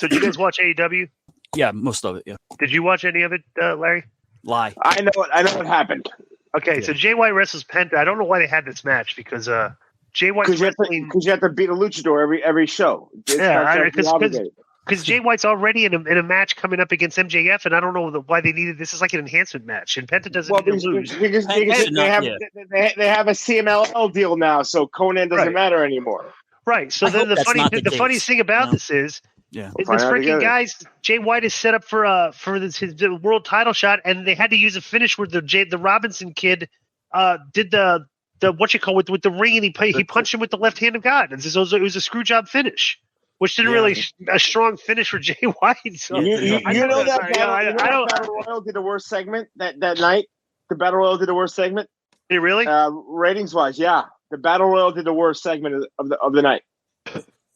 So did you guys watch AEW? Yeah, most of it. Yeah. Did you watch any of it, Larry? Lie. I know what happened. Okay, so Jay White wrestles Penta. I don't know why they had this match because Jay White's wrestling. Because you have to beat a luchador every show. Because Jay White's already in a match coming up against MJF, and I don't know why they needed this. Is like an enhancement match, and Penta doesn't need to lose. Because they have a CMLL deal now, so Konnan doesn't matter anymore. Right. So then the funniest thing about this is this freaking guys. Jay White is set up for his world title shot, and they had to use a finish where the Robinson kid did the with the ring, and he punched him with the left hand of God. And so it was a screw job finish, which didn't really a strong finish for Jay White. So you know that Battle Royal did the worst segment that night. The Battle Royal did the worst segment. Did it really? Ratings wise, yeah. The Battle Royal did the worst segment of the night.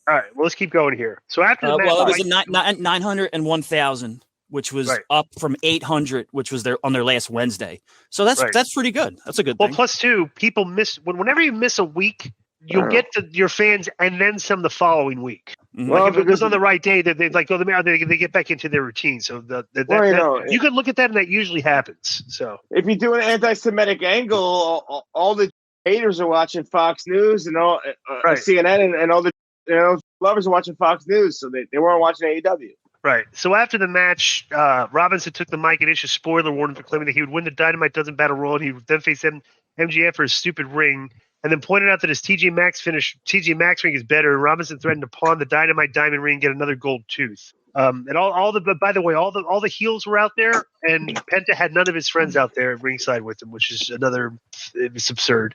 All right, well, let's keep going here. So after the match, it was 901,000, which was up from 800, which was on their last Wednesday. So that's pretty good. That's a good thing. Well, plus two, people miss whenever you miss a week, you'll get to your fans and then some the following week. Mm-hmm. Well, if it was on the right day, they get back into their routine. So you can look at that, and that usually happens. So if you do an anti-Semitic angle, all the haters are watching Fox News and all CNN, and all the lovers are watching Fox News, so they weren't watching AEW. Right. So after the match, Robinson took the mic and issued a spoiler warning for claiming that he would win the Dynamite Doesn't Battle Royal, and he would then face MJF for his stupid ring, and then pointed out that his TJ Maxx ring is better. And Robinson threatened to pawn the Dynamite Diamond ring and get another gold tooth. And by the way, all the heels were out there, and Penta had none of his friends out there ringside with him, which is it's absurd.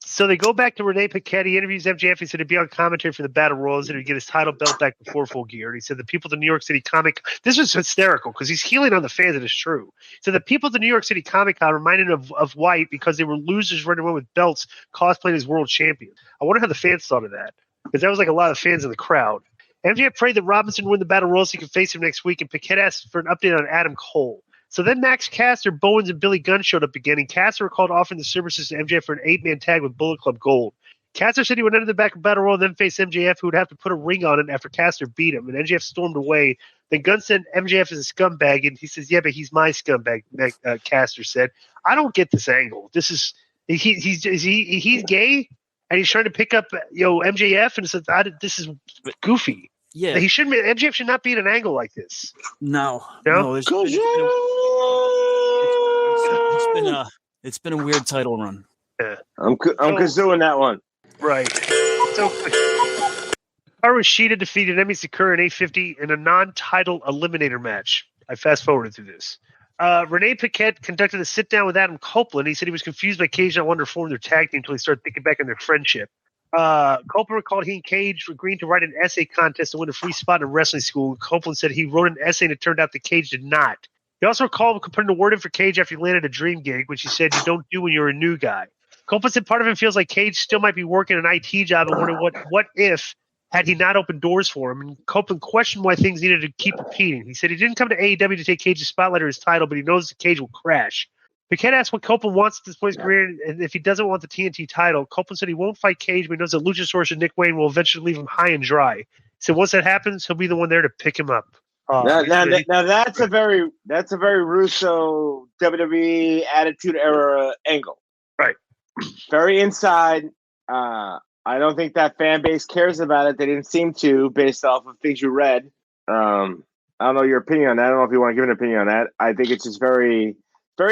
So they go back to Renee Paquette. He interviews MJF. He said he'd be on commentary for the Battle Royals and he'd get his title belt back before Full Gear. And he said the people of the New York City Comic – this was hysterical because he's healing on the fans, and it's true. So the people of the New York City Comic Con reminded him of White because they were losers running away with belts cosplaying as world champion. I wonder how the fans thought of that because that was like a lot of fans in the crowd. MJF prayed that Robinson would win the Battle Royals so he could face him next week, and Paquette asked for an update on Adam Cole. So then Max Caster, Bowens, and Billy Gunn showed up again, and Caster recalled offering the services to MJF for an 8-man tag with Bullet Club Gold. Caster said he would enter the back of Battle Royal and then face MJF, who would have to put a ring on him after Caster beat him, and MJF stormed away. Then Gunn said MJF is a scumbag, and he says, yeah, but he's my scumbag, Caster said. I don't get this angle. This is he's gay, and he's trying to pick up MJF, and says this is goofy. Yeah, MJF should not be at an angle like this. No, it's been a weird title run. Yeah. I'm kazooing that one. Right. So Hikaru Shida defeated Emi Sakura in 850 in a non-title eliminator match. I fast-forwarded through this. Renee Paquette conducted a sit-down with Adam Copeland. He said he was confused by Cage not wanting to form their tag team until he started thinking back on their friendship. Copeland recalled he and Cage agreed to write an essay contest to win a free spot in a wrestling school. Copeland said he wrote an essay and it turned out that Cage did not. He also recalled putting a word in for Cage after he landed a dream gig, which he said you don't do when you're a new guy. Copeland said part of him feels like Cage still might be working an IT job and wondering what if had he not opened doors for him. And Copeland questioned why things needed to keep repeating. He said he didn't come to AEW to take Cage's spotlight or his title, but he knows that Cage will crash. Paquette asked what Copeland wants at this point in his career, and if he doesn't want the TNT title. Copeland said he won't fight Cage, but he knows that Luchasaurus and Nick Wayne will eventually leave him high and dry. He said once that happens, he'll be the one there to pick him up. Now that's a very Russo WWE Attitude Era angle. Right. Very inside. I don't think that fan base cares about it. They didn't seem to, based off of things you read. I don't know your opinion on that. I don't know if you want to give an opinion on that. I think it's just very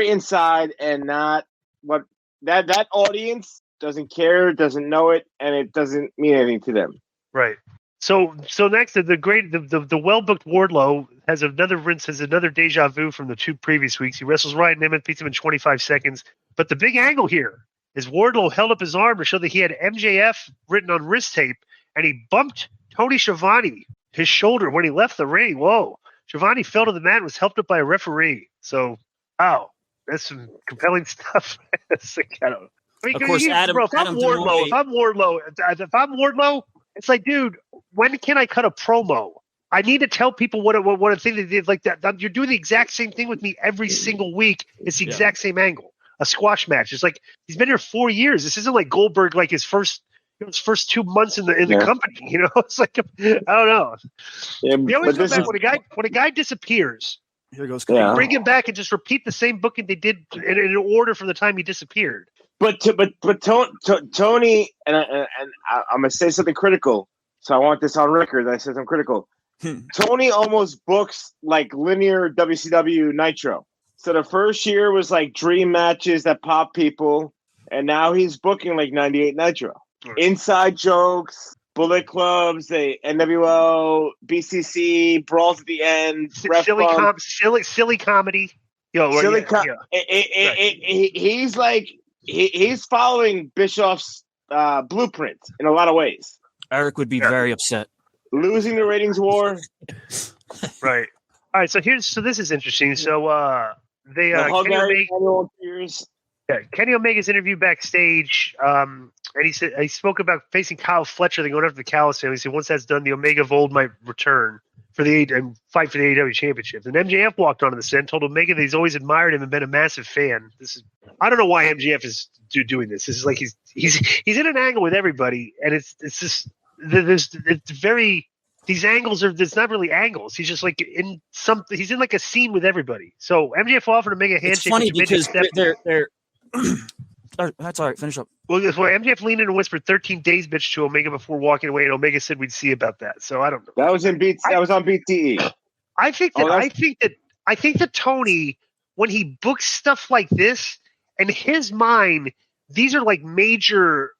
inside and not what that audience doesn't care, doesn't know it, and it doesn't mean anything to them. Right. So next, the well-booked Wardlow has another deja vu from the 2 previous weeks. He wrestles Ryan Nemeth, beats him in 25 seconds. But the big angle here is Wardlow held up his arm to show that he had MJF written on wrist tape, and he bumped Tony Schiavone, his shoulder, when he left the ring. Whoa. Schiavone fell to the mat and was helped up by a referee. So, wow. That's some compelling stuff. Of course, if I'm Wardlow, it's like, dude, when can I cut a promo? I need to tell people what a thing they did like that. You're doing the exact same thing with me every single week. It's the exact same angle. A squash match. It's like he's been here 4 years. This isn't like Goldberg, like his first his first 2 months in the company. It's like, I don't know. Yeah, they always go back when a guy disappears. Here goes. They bring him back and just repeat the same booking they did in order from the time he disappeared. But Tony, and I'm gonna say something critical. So I want this on record. I said something critical. Tony almost books like linear WCW Nitro. So the first year was like dream matches that pop people, and now he's booking like 98 Nitro. Inside jokes, Bullet Clubs, the NWO, BCC, brawls at the end, silly comedy. He's following Bischoff's blueprint in a lot of ways. Eric would be very upset. Losing the ratings war. Right. All right. So this is interesting. So Kenny Omega's interview backstage, and he spoke about facing Kyle Fletcher, then going after the Callis family. He said once that's done, the Omega of old might return and fight for the AEW championship. And MJF walked onto the set and told Omega that he's always admired him and been a massive fan. I don't know why MJF is doing this. This is like he's in an angle with everybody, and it's just it's very. These angles it's not really angles. He's just like he's in like a scene with everybody. So MJF offered to make a handshake. It's funny because they're that's all right. Finish up. Well, MJF leaned in and whispered 13 days, bitch, to Omega before walking away, and Omega said we'd see about that. So I don't know. That was on BTE. I think that Tony, when he books stuff like this, in his mind, these are like major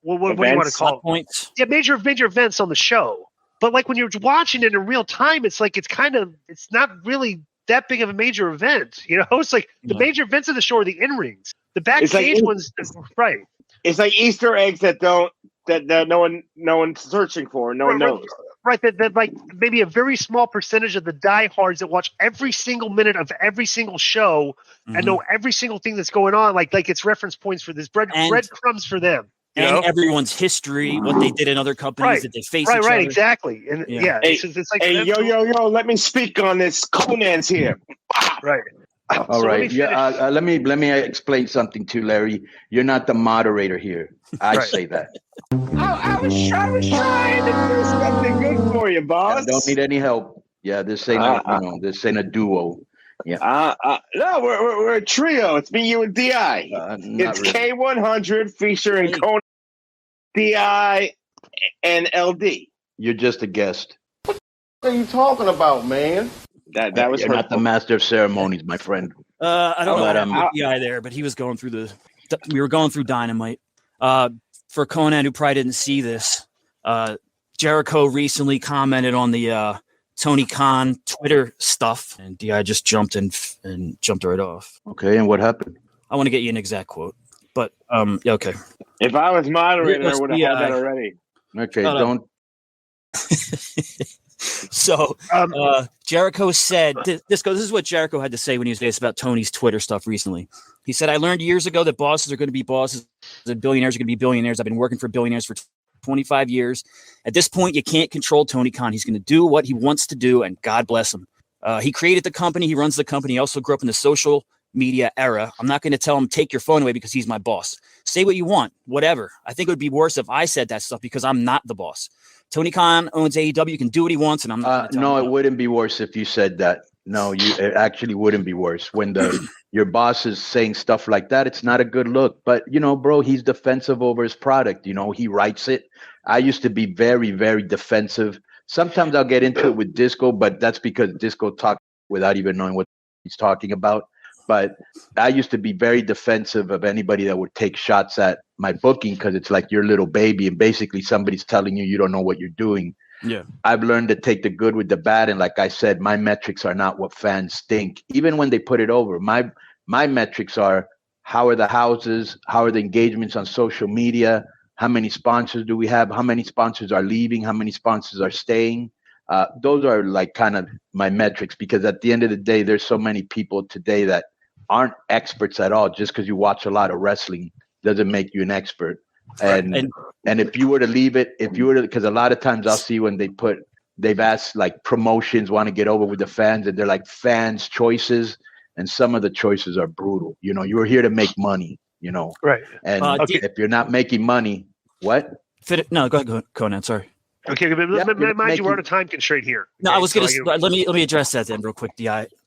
what do you want to call it? Points? Yeah, major events on the show. But like when you're watching it in real time, it's like it's not really that big of a major event. It's like the major events of the show are the in-rings. The backstage ones, right? It's like Easter eggs that no one's searching for. No one knows. Right, that like maybe a very small percentage of the diehards that watch every single minute of every single show and know every single thing that's going on. Like it's reference points for this breadcrumbs for them. And everyone's history, what they did in other companies that they face each other. Right, exactly. And it's like yo, let me speak on this. Konnan's here. Right. All right. Let me explain something to Larry. You're not the moderator here. I say that. I was trying to do something good for you, boss. Don't need any help. Yeah, this ain't a duo. Yeah. No, we're a trio. It's me, you, and Di. It's really. K100 featuring Konnan, Di, and LD. You're just a guest. What are you talking about, man? That was not the master of ceremonies, my friend. I don't know Di there, but he was going through we were going through Dynamite. For Konnan, who probably didn't see this, Jericho recently commented on the Tony Khan Twitter stuff, and Di just jumped and jumped right off. Okay, and what happened? I want to get you an exact quote, but okay. If I was moderator, I would have had that already. Okay, don't. So Jericho said this is what Jericho had to say when he was asked about Tony's Twitter stuff recently. He said, I learned years ago that bosses are going to be bosses and billionaires are going to be billionaires. I've been working for billionaires for 25 years. At this point, you can't control Tony Khan. He's going to do what he wants to do, and God bless him. He created the company. He runs the company. He also grew up in the social media era. I'm not going to tell him, take your phone away because he's my boss. Say what you want, whatever. I think it would be worse if I said that stuff because I'm not the boss. Tony Khan owns AEW. You can do what he wants, and I'm not. No, it wouldn't be worse if you said that. No, it actually wouldn't be worse when your boss is saying stuff like that. It's not a good look. But bro, he's defensive over his product. He writes it. I used to be very, very defensive. Sometimes I'll get into it with Disco, but that's because Disco talks without even knowing what he's talking about. But I used to be very defensive of anybody that would take shots at my booking because it's like your little baby and basically somebody's telling you don't know what you're doing. Yeah, I've learned to take the good with the bad. And like I said, my metrics are not what fans think. Even when they put it over, my metrics are how are the houses, how are the engagements on social media, how many sponsors do we have, how many sponsors are leaving, how many sponsors are staying. Those are like kind of my metrics because at the end of the day, there's so many people today that aren't experts at all. Just because you watch a lot of wrestling doesn't make you an expert. And if you were to leave it, because a lot of times I'll see when they've asked like promotions want to get over with the fans and they're like fans choices. And some of the choices are brutal. You were here to make money. you know. Right. And okay. if you're not making money, what? No, go ahead, Konnan. Sorry. Okay, mind you, we're on a time constraint here. No, I was gonna let me address that then real quick.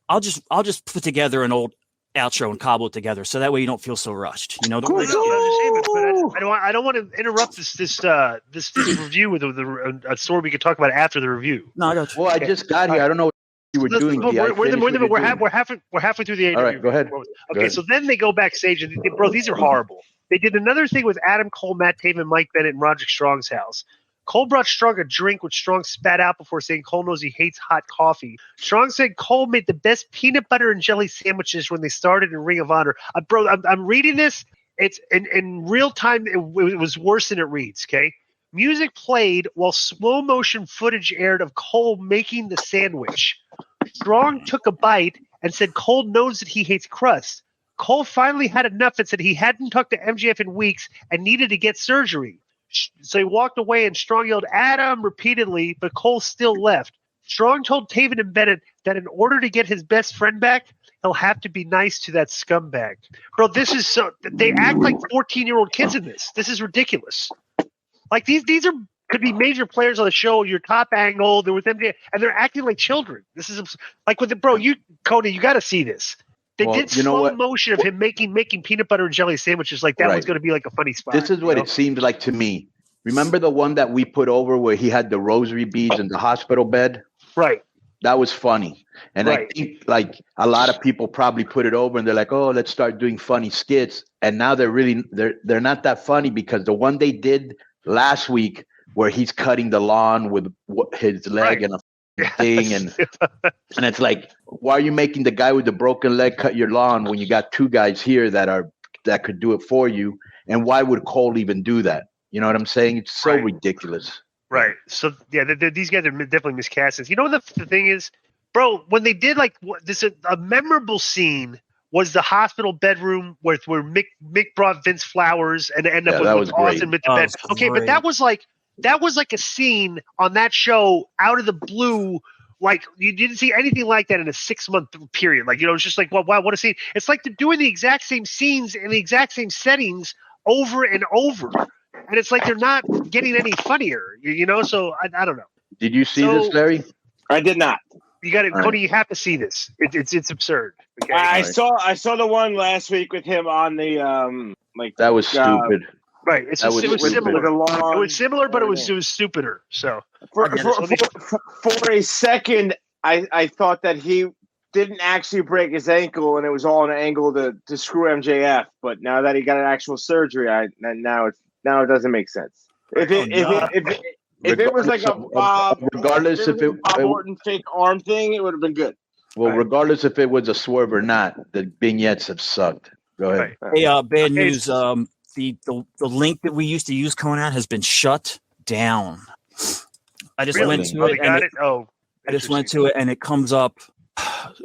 I'll just put together an old outro and cobble it together, so that way you don't feel so rushed. You know, I don't want to interrupt this review with a story we could talk about after the review. No, I got you. Well, I just got here. I don't know what you were doing. We're halfway through the AEW. All right, go ahead. Okay, so then they go backstage and bro, these are horrible. They did another thing with Adam Cole, Matt Taven, Mike Bennett, and Roderick Strong's house. Cole brought Strong a drink, which Strong spat out before saying Cole knows he hates hot coffee. Strong said Cole made the best peanut butter and jelly sandwiches when they started in Ring of Honor. Bro, I'm reading this. It's in real time. It was worse than it reads, okay? Music played while slow motion footage aired of Cole making the sandwich. Strong took a bite and said Cole knows that he hates crust. Cole finally had enough and said he hadn't talked to MJF in weeks and needed to get surgery. So he walked away and Strong yelled Adam repeatedly, but Cole still left. Strong told Taven and Bennett that in order to get his best friend back, he'll have to be nice to that scumbag. Bro, this is so – they act like 14-year-old kids in this. This is ridiculous. Like these could be major players on the show. Your top angle, they're with MJF, and they're acting like children. This is like with the – bro, Cody, you got to see this. They did slow motion of him making peanut butter and jelly sandwiches like that was going to be like a funny spot. This is what it seemed like to me. Remember the one that we put over where he had the rosary beads in the hospital bed? Right. That was funny. And I think like a lot of people probably put it over and they're like, oh, let's start doing funny skits. And now they're not that funny because the one they did last week where he's cutting the lawn with his leg and a thing and it's like, why are you making the guy with the broken leg cut your lawn when you got two guys here that could do it for you? And why would Cole even do that? You know what I'm saying? It's so ridiculous. Right. So yeah, these guys are definitely miscastings. You know what the thing is, bro? When they did like this, a memorable scene was the hospital bedroom where Mick brought Vince flowers and ended up with Austin with the bed. Okay, but that was like a scene on that show out of the blue. Like you didn't see anything like that in a 6-month period. Like, you know, it's just like, wow, what a scene. It's like they're doing the exact same scenes in the exact same settings over and over. And it's like they're not getting any funnier, you know? So I don't know. Did you see this, Larry? I did not. You got it, Cody. You have to see this. It's absurd. Okay? I saw the one last week with him on the that was stupid. Right. It was similar. It was similar, but it was stupider. So for a second, I thought that he didn't actually break his ankle, and it was all an angle to screw MJF. But now that he got an actual surgery, now it doesn't make sense. If it was like a Bob, regardless if it Bob Orton fake arm thing, it would have been good. Well, regardless if it was a swerve or not, the vignettes have sucked. Go ahead. Hey, bad news. The link that we used to use, Konnan, has been shut down. I just went to it. I just went to it, and it comes up.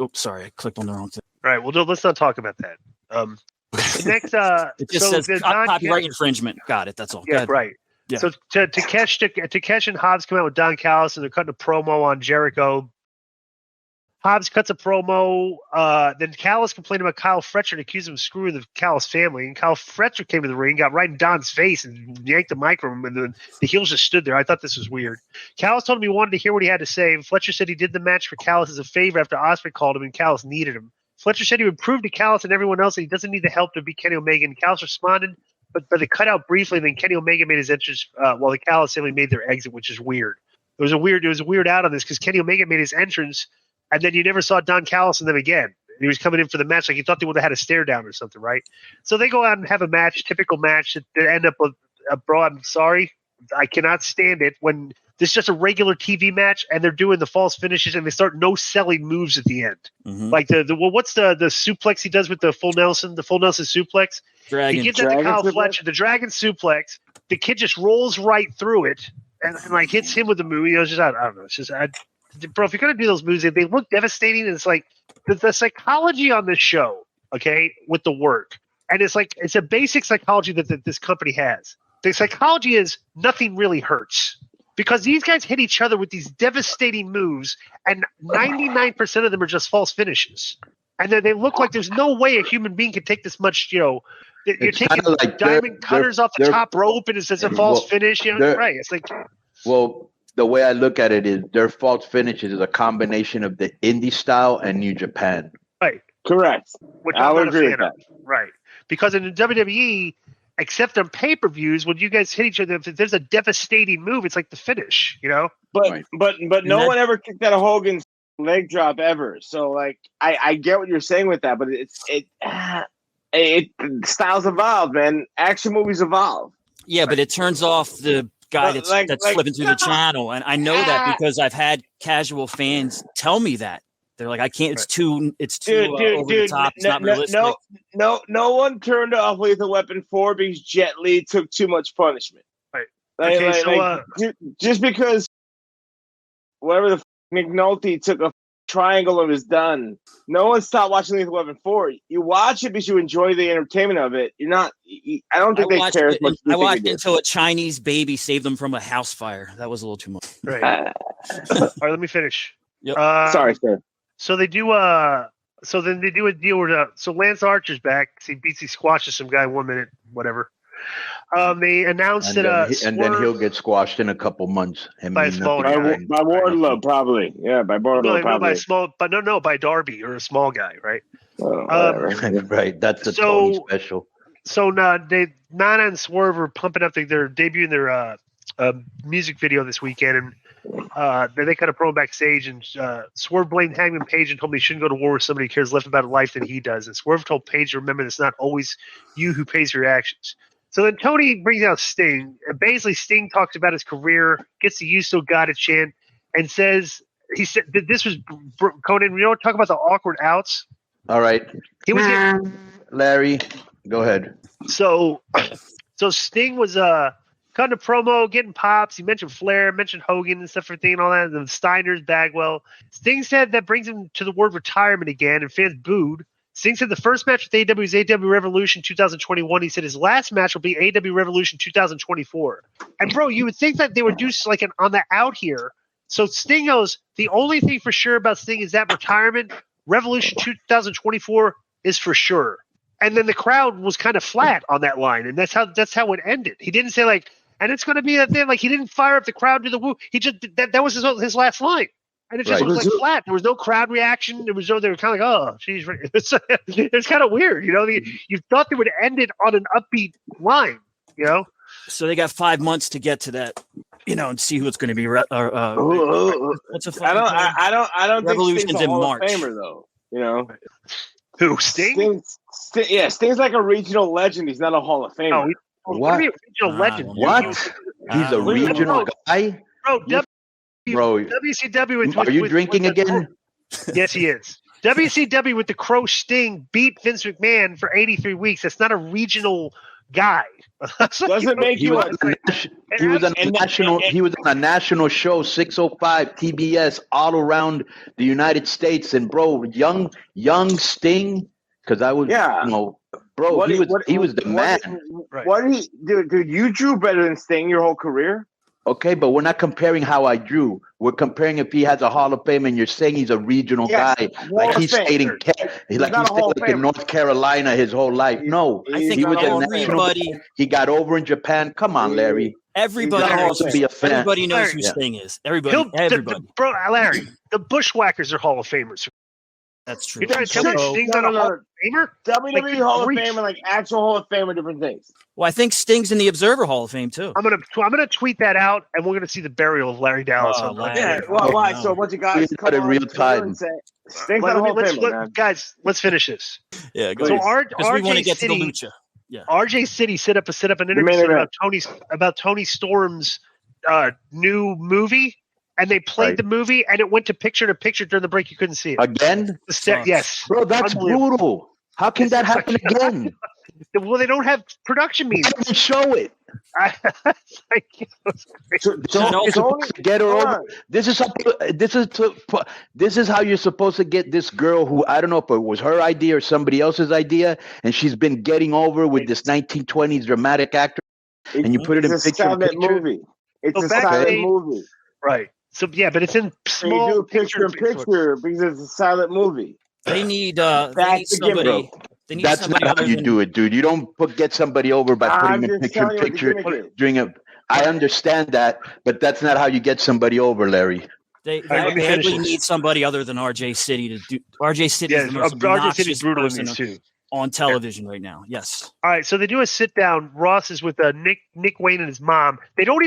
Oops, sorry, I clicked on the wrong thing. All right, well, let's not talk about that. Next, it just says copyright infringement. Got it. That's all. Yeah, right. Yeah. So Takesh and Hobbs come out with Don Callis, and they're cutting a promo on Jericho. Hobbs cuts a promo. Then Callis complained about Kyle Fletcher and accused him of screwing the Callis family. And Kyle Fletcher came to the ring, got right in Don's face, and yanked the mic from him. And then the heels just stood there. I thought this was weird. Callis told him he wanted to hear what he had to say. And Fletcher said he did the match for Callis as a favor after Osprey called him, and Callis needed him. Fletcher said he would prove to Callis and everyone else that he doesn't need the help to beat Kenny Omega. And Callis responded, but they cut out briefly. And then Kenny Omega made his entrance while the Callis family made their exit, which is weird. It was a weird out on this because Kenny Omega made his entrance. And then you never saw Don Callis and them again. And he was coming in for the match like you thought they would have had a stare down or something, right? So they go out and have a match, typical match. They end up with bro, I'm sorry. I cannot stand it when this is just a regular TV match and they're doing the false finishes and they start no-selling moves at the end. Mm-hmm. Like what's the suplex he does with the full Nelson suplex? He gives that to Kyle Fletcher, the Dragon suplex. The kid just rolls right through it and like hits him with the move. You know, it's just I don't know. It's just bro, if you're going to do those moves, they look devastating. And it's like the psychology on this show, okay, with the work. And it's a basic psychology that this company has. The psychology is nothing really hurts because these guys hit each other with these devastating moves, and 99% of them are just false finishes. And then they look like there's no way a human being can take this much, You're taking like diamond cutters off the top rope, and it says a false finish. You know, right? It's like, well, the way I look at it is their false finishes is a combination of the indie style and New Japan. Right. Correct. Which I would agree with that. Right. Because in the WWE, except on pay-per-views, when you guys hit each other, if there's a devastating move, it's like the finish, you know? But no one ever kicked out of Hogan's leg drop ever. So like I get what you're saying with that, but it styles evolve, man. Action movies evolve. Yeah, but it turns off the guy that's flipping through the channel, and I know that because I've had casual fans tell me that. They're like, I can't. It's too over the top. It's not realistic. No one turned off Lethal Weapon 4 because Jet Li took too much punishment. Right. Just because whatever the McNulty took a triangle and was done. No one stopped watching Lethal Weapon 4. You watch it because you enjoy the entertainment of it. You're not. I don't think they care as much. I watched until a Chinese baby saved them from a house fire. That was a little too much. Right. All right. Let me finish. Yep. Sorry, sir. So they do so then they do a deal where so Lance Archer's back. He beats, he squashes some guy 1 minute, whatever. They announced that and then he'll get squashed in a couple months. By Wardlow, probably. Yeah, by Wardlow, probably. By Darby or a small guy, right? Right. That's the Tony special. So Nana and Swerve are pumping up. They're debuting their music video this weekend, and they kind of promo backstage, and Swerve blamed Hangman Page and told me he shouldn't go to war with somebody who cares less about life than he does. And Swerve told Page to remember that it's not always you who pays your actions. So then Tony brings out Sting. And basically, Sting talks about his career, gets the "You Still Got It" chant, and says he said that this was Konnan. You know, talk about the awkward outs. All right, he was Larry. Go ahead. So Sting was cutting a promo, getting pops. He mentioned Flair, mentioned Hogan and stuff, and all that, and the Steiners, Bagwell. Sting said that brings him to the word retirement again, and fans booed. Sting said the first match with AEW is AEW Revolution 2021. He said his last match will be AEW Revolution 2024. And bro, you would think that they would do like an on the out here. So Sting goes, the only thing for sure about Sting is that retirement. Revolution 2024 is for sure. And then the crowd was kind of flat on that line, and that's how it ended. He didn't say like, and it's going to be that thing. Like he didn't fire up the crowd to the woo. He just that was his last line, and it just was like flat. There was no crowd reaction. They were kind of like, oh, geez, it's kind of weird, you know. You thought they would end it on an upbeat line, you know. So they got 5 months to get to that, you know, and see who it's going to be. What's a I don't Revolution's think Sting's a in Hall March. of Famer though. You know, who Sting? Sting's like a regional legend. He's not a Hall of Famer. What? Regional legend? What? He's a regional guy, bro. WCW. Are you drinking again? Yes, he is. WCW with the Crow Sting beat Vince McMahon for 83 weeks. That's not a regional guy. Doesn't make you. He was on a national show, 605 TBS, all around the United States. And bro, young Sting, because I was, you know, bro, he was the man. Right. Dude, you drew better than Sting your whole career. Okay, but we're not comparing how I drew. We're comparing if he has a Hall of Fame, and you're saying he's a regional guy, like he stayed in North Carolina his whole life. No, I think he was everybody. He got over in Japan. Come on, Larry. Everybody knows to be a fan. Everybody knows who Sting is. Everybody. Bro, Larry, the Bushwhackers are Hall of Famers. That's true. You're trying to tell me Sting's not a Hall of Famer? WWE Hall of Fame and like actual Hall of Fame are different things. Well, I think Sting's in the Observer Hall of Fame too. I'm gonna tweet that out, and we're gonna see the burial of Larry Dallas. Yeah, why? So a bunch of guys come in real time. Sting's not a Hall of Famer, man. Guys, let's finish this. Yeah, go so ahead. Because we want to get to the lucha. Yeah. RJ City set up an interview about Tony Storm's new movie. And they played the movie, and it went to picture-in-picture during the break. You couldn't see it again. Yes, bro, that's brutal. How can that happen again? Well, they don't have production meetings. They show it. Get her over. This is how you're supposed to get this girl who I don't know if it was her idea or somebody else's idea, and she's been getting over with this 1920s dramatic actor, and you put it in picture-in-picture. Movie. It's a silent movie, right? So yeah, but it's in small. You do picture-in-picture because it's a silent movie. They need somebody. That's not how you do it, dude. You don't get somebody over by putting them picture during a. I understand that, but that's not how you get somebody over, Larry. They badly need somebody other than RJ City to do. RJ City is the most obnoxious person on television right now. Yes. All right, so they do a sit down. Ross is with Nick Wayne and his mom. They don't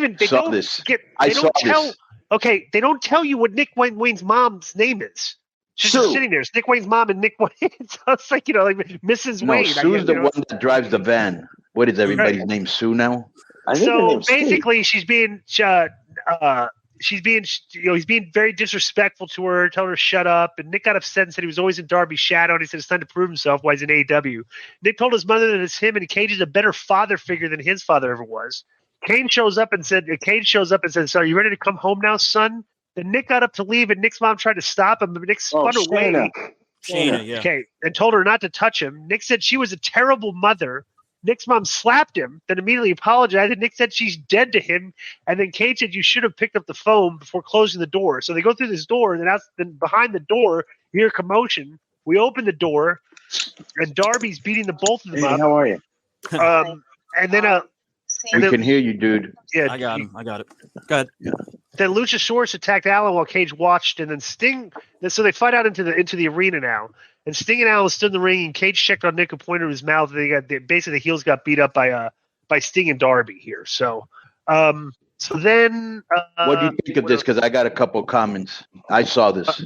tell you what Nick Wayne's mom's name is. She's just sitting there. It's Nick Wayne's mom and Nick Wayne. So it's like, like Mrs. Wayne. Sue's the one that drives the van. What is everybody's name? Sue now? So basically, she's being he's being very disrespectful to her, telling her to shut up. And Nick got upset and said he was always in Darby's shadow. And he said it's time to prove himself while he's in AEW. Nick told his mother that it's him and Cage is a better father figure than his father ever was. Cage shows up and said, "So are you ready to come home now, son?" Then Nick got up to leave, and Nick's mom tried to stop him, but Nick spun away. Shayna, yeah. Okay, and told her not to touch him. Nick said she was a terrible mother. Nick's mom slapped him, then immediately apologized. And Nick said she's dead to him. And then Cage said you should have picked up the phone before closing the door. So they go through this door, and then behind the door, you hear commotion. We open the door, and Darby's beating the both of them up. How are you? And then we can hear you, dude. Yeah, I got it. Go ahead. Yeah. Then Luchasaurus attacked Allen while Cage watched, and then Sting. So they fight out into the arena now. And Sting and Allen stood in the ring, and Cage checked on Nick and pointed to his mouth. Basically the heels got beat up by Sting and Darby here. So then what do you think of this? Because I got a couple comments. I saw this.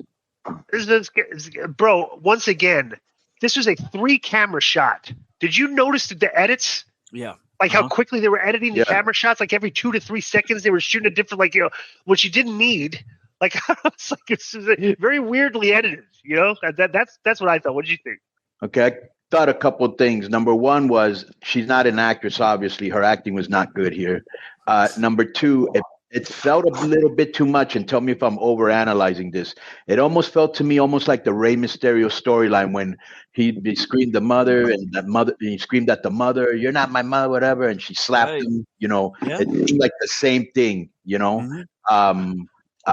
Bro, once again, this was a 3-camera shot. Did you notice the edits? Yeah. Like how quickly they were editing the camera shots, like every 2 to 3 seconds they were shooting a different, which you didn't need. Like it's very weirdly edited. That's what I thought. What did you think? Okay, I thought a couple of things. Number one was she's not an actress. Obviously, her acting was not good here. Number two, it felt a little bit too much. And tell me if I'm overanalyzing this. It almost felt to me like the Rey Mysterio storyline when he screamed the mother and he screamed at the mother, "You're not my mother," whatever, and she slapped him. It seemed like the same thing. Mm-hmm.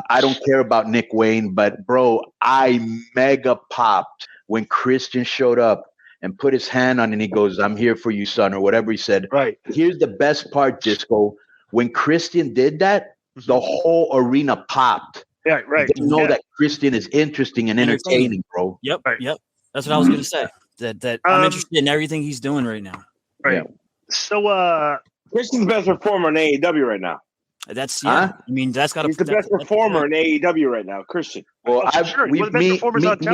I don't care about Nick Wayne, but bro, I mega popped when Christian showed up and put his hand on and he goes, "I'm here for you, son," or whatever he said. Right. Here's the best part, Disco. When Christian did that, the whole arena popped. Yeah, right. They know that Christian is interesting and entertaining, bro. Yep, yep. That's what I was going to say. That I'm interested in everything he's doing right now. Right. Yeah. So, Christian's the best performer in AEW right now. That's I mean, that's got to. He's the best performer in AEW right now, Christian. Well, me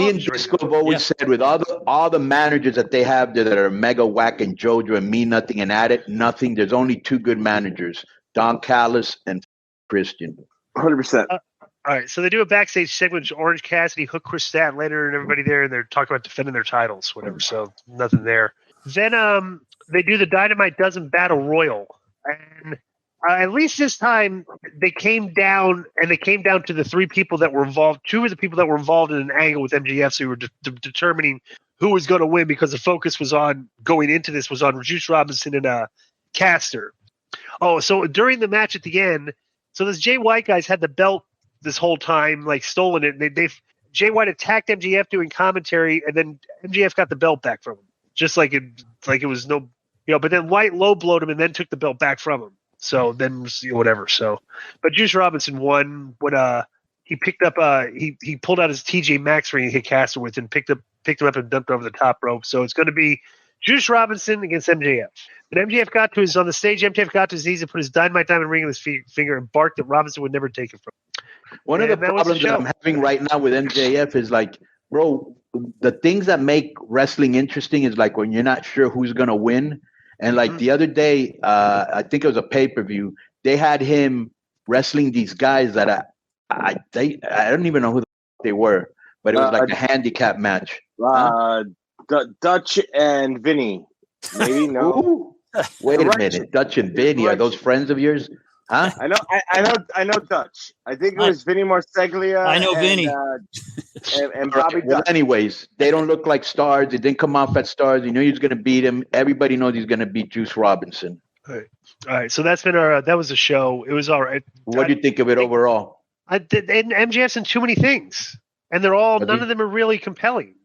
and Disco have always said with all the managers that they have there that are mega whack and JoJo and mean nothing and at it nothing. There's only 2 good managers: Don Callis and Christian. 100%. All right, so they do a backstage segment with Orange Cassidy, Hook Chris Statlander, and everybody there, and they're talking about defending their titles, whatever. So nothing there. Then they do the Dynamite Dozen Battle Royal, and at least this time they came down to the 3 people that were involved. 2 of the people that were involved in an angle with MJF, so we were determining who was going to win because the focus was on going into this was on Juice Robinson and Caster. Oh, so during the match at the end, so this Jay White guy's had the belt this whole time, like stolen it. Jay White attacked MJF doing commentary, and then MJF got the belt back from him, just like it was no, But then White low blowed him and then took the belt back from him. So then whatever. So, but Juice Robinson won when he picked up he pulled out his TJ Maxx ring and hit Caster with and picked him up and dumped over the top rope. So it's going to be Juice Robinson against MJF. But MJF got to on the stage. MJF got to his knees and put his Dynamite Diamond ring on his finger and barked that Robinson would never take it from him. One of the problems that I'm having right now with MJF is like, bro, the things that make wrestling interesting is like when you're not sure who's going to win. And like the other day, I think it was a pay-per-view, they had him wrestling these guys that I don't even know who they were, but it was like a handicap match. Dutch and Vinny. Maybe no. Wait a minute, Dutch and Vinny, are those friends of yours? Huh? I know Dutch. I think it was Vinny Marseglia. I know Vinny. And Bobby. Well, anyways, they don't look like stars. They didn't come off at stars. You know he's going to beat him. Everybody knows he's going to beat Juice Robinson. All right. So that's been that was a show. It was all right. What do you think of it overall? And MJF's in too many things, and they're all none of them are really compelling.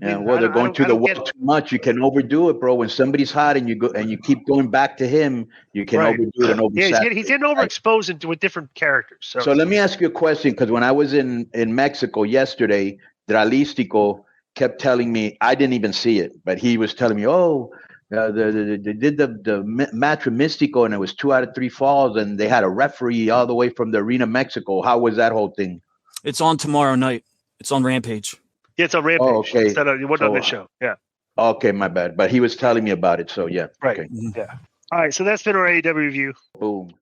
Yeah, well, they're going to the well too much. You can overdo it, bro. When somebody's hot and you keep going back to him, you can overdo it and oversaturate. Yeah, he's getting overexposed with different characters. So let me ask you a question, because when I was in Mexico yesterday, Dralistico kept telling me, I didn't even see it, but he was telling me, they did the match with Mystico, and it was 2 out of 3 falls, and they had a referee all the way from the Arena Mexico. How was that whole thing? It's on tomorrow night. It's on Rampage. Yeah, it's on Rampage. Oh, okay. It wasn't on this show. Yeah. Okay, my bad. But he was telling me about it, so yeah. Right. Okay. Yeah. All right, so that's been our AEW review. Boom.